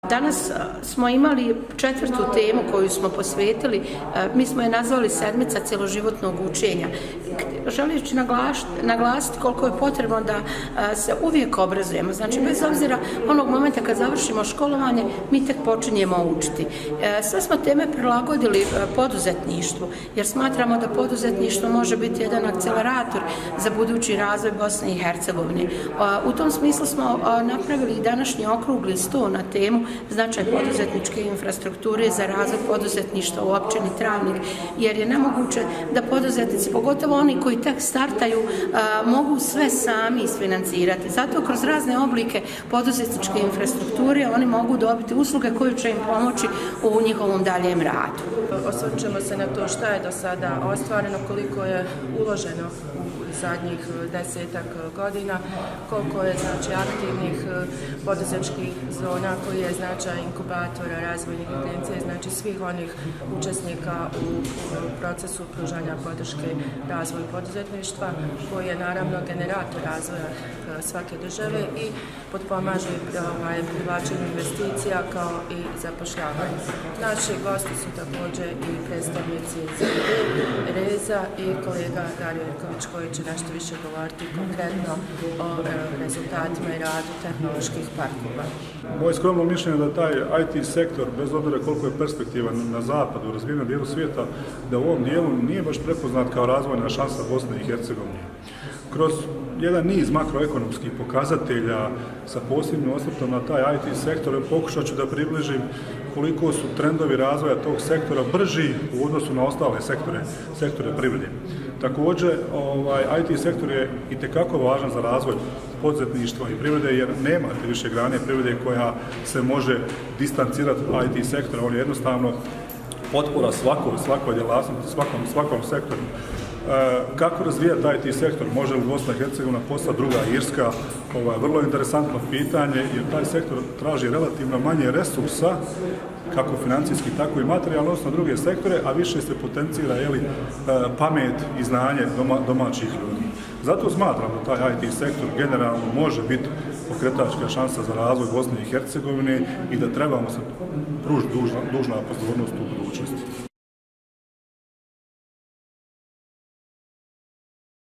Danas smo imali četvrtu temu koju smo posvetili, mi smo je nazvali sedmica cjeloživotnog učenja. Želeći naglasiti koliko je potrebno da se uvijek obrazujemo, znači bez obzira onog momenta kad završimo školovanje, mi tek počinjemo učiti. Sve smo teme prilagodili poduzetništvu, jer smatramo da poduzetništvo može biti jedan akcelerator za budući razvoj Bosne i Hercegovine. U tom smislu smo napravili današnji okrugli sto na temu značaj poduzetničke infrastrukture za razvoj poduzetništva u općini Travnik, jer je nemoguće da poduzetnici, pogotovo oni koji tek startaju, mogu sve sami isfinancirati. Zato kroz razne oblike poduzetničke infrastrukture oni mogu dobiti usluge koje će im pomoći u njihovom daljem radu. Osvrćemo se na to šta je do sada ostvareno, koliko je uloženo u zadnjih 10-ak godina, koliko je aktivnih poduzetničkih zona, koji je značaj inkubatora, razvojnih agencija, znači svih onih učesnika u procesu pružanja podrške razvoju poduzetništva, koji je naravno generator razvoja svake države i potpomaže privlačenju investicija kao i zapošljavanje. Naši gosti su također i predstavnici Reza i kolega Dario Jerković koji će nešto više govoriti konkretno o rezultatima i radu tehnoloških parkova. Moje skromno mišljenje je da taj IT sektor, bez obzira koliko je perspektivan na zapadu, u razvijenom dijelu svijeta, da u ovom dijelu nije baš prepoznat kao razvojna šansa Bosne i Hercegovine. Kroz jedan niz makroekonomskih pokazatelja sa posebnim osvrtom na taj IT sektor pokušat ću da približim koliko su trendovi razvoja tog sektora brži u odnosu na ostale sektore privrede. Također, IT sektor je itekako važan za razvoj poduzetništva i privrede, jer nema više grane privrede koja se može distancirati od IT sektora. On je jednostavno potpora svakoj djelatnosti, svakom sektoru. Kako razvijati IT sektor? Može li Bosna i Hercegovina postati druga Irska? Vrlo interesantno pitanje, jer taj sektor traži relativno manje resursa, kako financijski, tako i materijalno, odnosno druge sektore, a više se potencira pamet i znanje domaćih ljudi. Zato smatram da taj IT sektor generalno može biti pokretačka šansa za razvoj Bosne i Hercegovine i da trebamo se pružiti dužna pozornost u budućnosti.